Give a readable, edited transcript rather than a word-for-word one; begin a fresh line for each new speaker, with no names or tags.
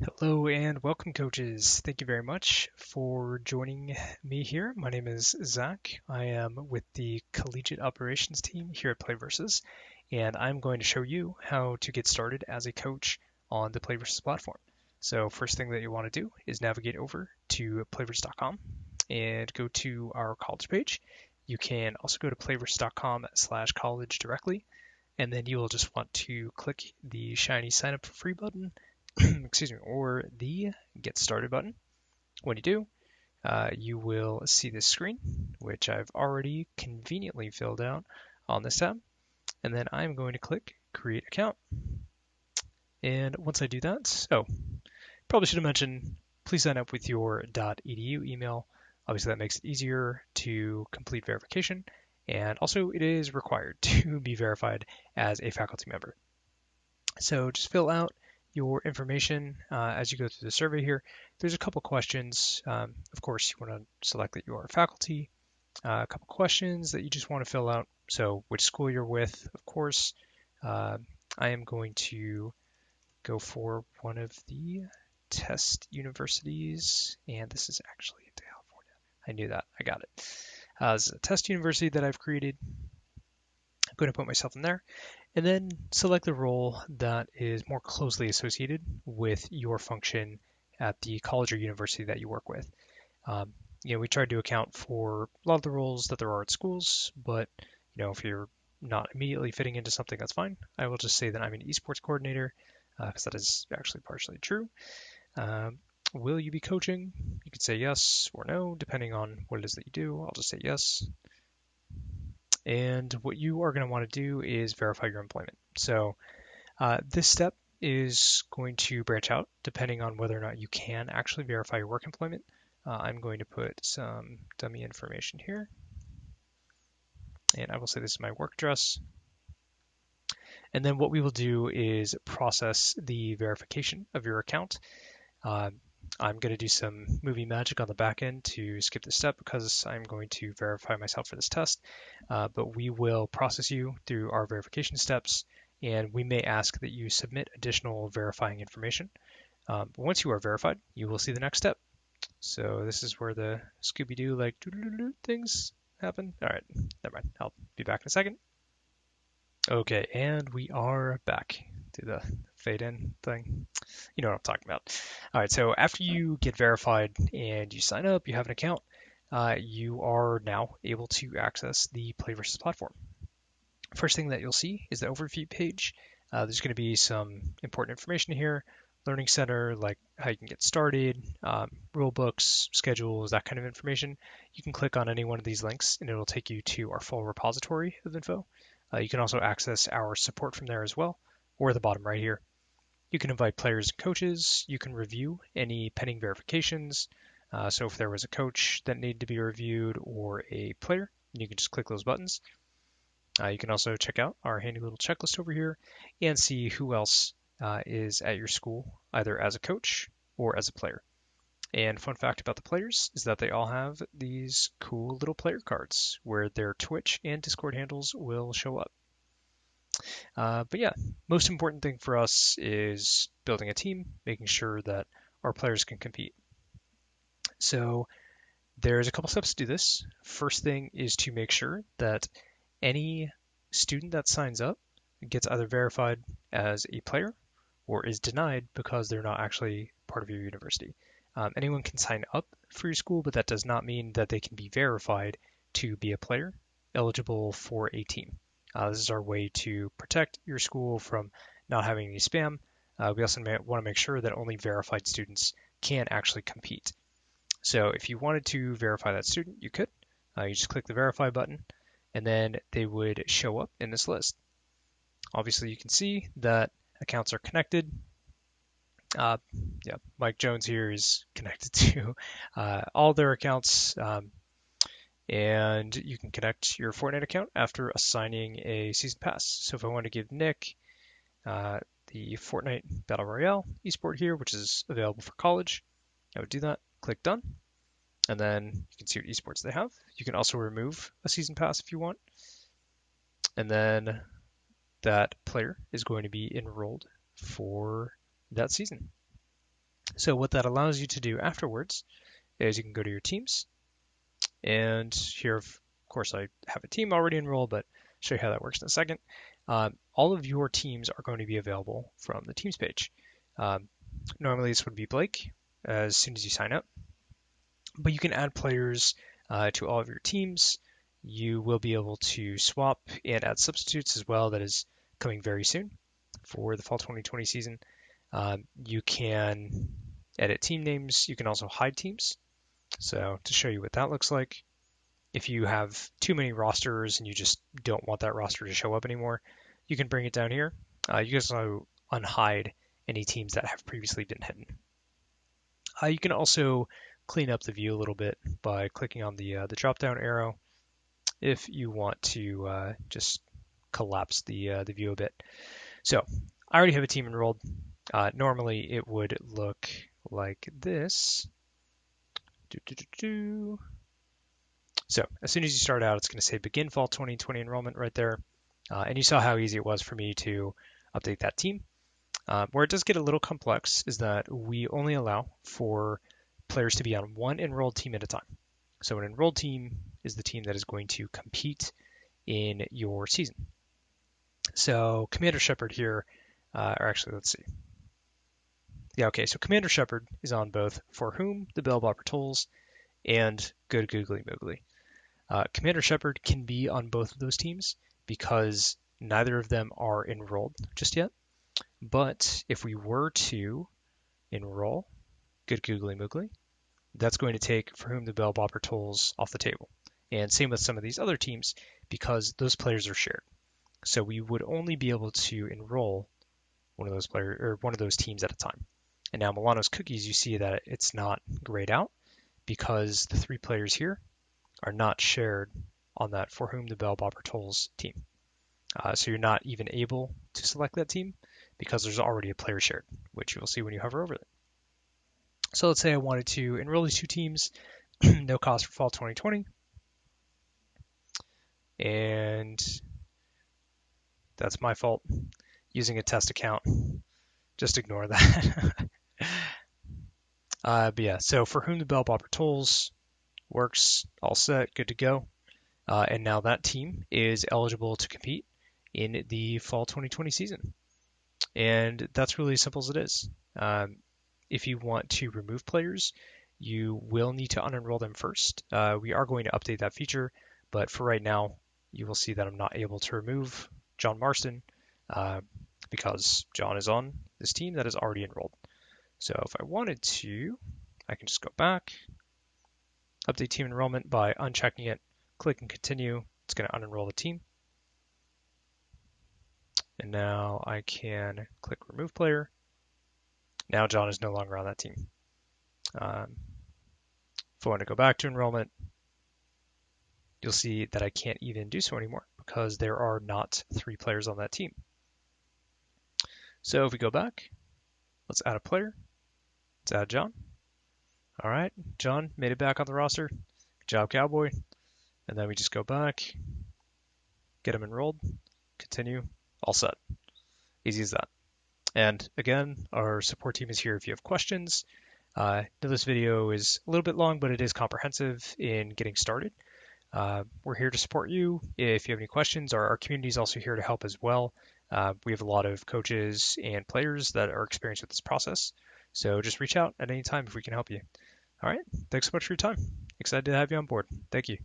Hello and welcome, coaches. Thank you very much for joining me here. My name is Zach. I am with the collegiate operations team here at PlayVS, and I'm going to show you how to get started as a coach on the PlayVS platform. So first thing that you want to do is navigate over to playvs.com and go to our college page. You can also go to playvs.com/college directly, and then you will just want to click the shiny sign up for free button excuse me, or the Get Started button. When you do, you will see this screen, which I've already conveniently filled out on this tab. And then I'm going to click Create Account. And once I do that, probably should have mentioned, please sign up with your .edu email. Obviously, that makes it easier to complete verification. And also, it is required to be verified as a faculty member. So just fill out your information as you go through the survey here. There's a couple questions. Of course, you want to select that you are a faculty. A couple questions that you just want to fill out. So which school you're with, of course. I am going to go for one of the test universities, and this is actually in California. I knew that. I got it. This is a test university that I've created. I'm going to put myself in there. And then select the role that is more closely associated with your function at the college or university that you work with. Um, we tried to account for a lot of the roles that there are at schools, but if you're not immediately fitting into something, that's fine. I will just say that I'm an esports coordinator because that is actually partially true. Will you be coaching? You could say yes or no, depending on what it is that you do. I'll just say yes. And what you are going to want to do is verify your employment. So this step is going to branch out depending on whether or not you can actually verify your work employment. I'm going to put some dummy information here. And I will say this is my work address. And then what we will do is process the verification of your account. I'm going to do some movie magic on the back end to skip this step because I'm going to verify myself for this test. But we will process you through our verification steps, and we may ask that you submit additional verifying information. But once you are verified, you will see the next step. So this is where the Scooby-Doo like things happen. All right, never mind. I'll be back in a second. Okay, and we are back to the fade in thing. You know what I'm talking about. All right, so after you get verified and you sign up, you have an account, you are now able to access the PlayVS platform. First thing that you'll see is the overview page. There's going to be some important information here. Learning Center, like how you can get started, rule books, schedules, that kind of information. You can click on any one of these links and it'll take you to our full repository of info. You can also access our support from there as well, or at the bottom right here. You can invite players and coaches. You can review any pending verifications. So if there was a coach that needed to be reviewed or a player, you can just click those buttons. You can also check out our handy little checklist over here and see who else is at your school, either as a coach or as a player. And fun fact about the players is that they all have these cool little player cards where their Twitch and Discord handles will show up. But yeah, most important thing for us is building a team, making sure that our players can compete. So there's a couple steps to do this. First thing is to make sure that any student that signs up gets either verified as a player or is denied because they're not actually part of your university. Anyone can sign up for your school, but that does not mean that they can be verified to be a player eligible for a team. This is our way to protect your school from not having any spam. We also want to make sure that only verified students can actually compete. So if you wanted to verify that student, you could. You just click the verify button, and then they would show up in this list. Obviously, you can see that accounts are connected. Mike Jones here is connected to all their accounts, and you can connect your Fortnite account after assigning a season pass. So if I want to give Nick the Fortnite Battle Royale esport here, which is available for college, I would do that. Click done, and then you can see what esports they have. You can also remove a season pass if you want, and then that player is going to be enrolled for that season. So what that allows you to do afterwards is you can go to your teams, and here, of course, I have a team already enrolled, but I'll show you how that works in a second. All of your teams are going to be available from the teams page. Normally this would be Blake as soon as you sign up, but you can add players to all of your teams. You will be able to swap and add substitutes as well. That is coming very soon for the fall 2020 season. You can edit team names. You can also hide teams. So to show you what that looks like, if you have too many rosters and you just don't want that roster to show up anymore, you can bring it down here. You can also unhide any teams that have previously been hidden. You can also clean up the view a little bit by clicking on the drop-down arrow if you want to just collapse the view a bit. So I already have a team enrolled. Normally it would look like this. So as soon as you start out, it's going to say begin fall 2020 enrollment right there. And you saw how easy it was for me to update that team. Where it does get a little complex is that we only allow for players to be on one enrolled team at a time. So an enrolled team is the team that is going to compete in your season. So Commander Shepard here, or actually, let's see. Yeah, okay, so Commander Shepard is on both For Whom the Bell Bopper Tolls and Good Googly Moogly. Commander Shepard can be on both of those teams because neither of them are enrolled just yet. But if we were to enroll Good Googly Moogly, that's going to take For Whom the Bell Bopper Tolls off the table. And same with some of these other teams because those players are shared. So we would only be able to enroll one of those players or one of those teams at a time. And now Milano's Cookies, you see that it's not grayed out because the 3 players here are not shared on that For Whom the Bell Bopper Tolls team. So you're not even able to select that team because there's already a player shared, which you will see when you hover over it. So let's say I wanted to enroll these 2 teams, no cost for fall 2020. And that's my fault using a test account. Just ignore that. But yeah, so For Whom the Bell Bopper Tolls works, all set, good to go. And now that team is eligible to compete in the fall 2020 season. And that's really as simple as it is. If you want to remove players, you will need to unenroll them first. We are going to update that feature, but for right now, you will see that I'm not able to remove John Marston because John is on this team that is already enrolled. So if I wanted to, I can just go back, update team enrollment by unchecking it, click and continue. It's going to unenroll the team. And now I can click remove player. Now John is no longer on that team. If I want to go back to enrollment, you'll see that I can't even do so anymore because there are not 3 players on that team. So if we go back, let's add a player. Let's add John. All right, John made it back on the roster. Good job, Cowboy. And then we just go back, get him enrolled, continue, all set. Easy as that. And again, our support team is here if you have questions. I know this video is a little bit long, but it is comprehensive in getting started. We're here to support you. If you have any questions, our community is also here to help as well. We have a lot of coaches and players that are experienced with this process. So just reach out at any time if we can help you. All right. Thanks so much for your time. Excited to have you on board. Thank you.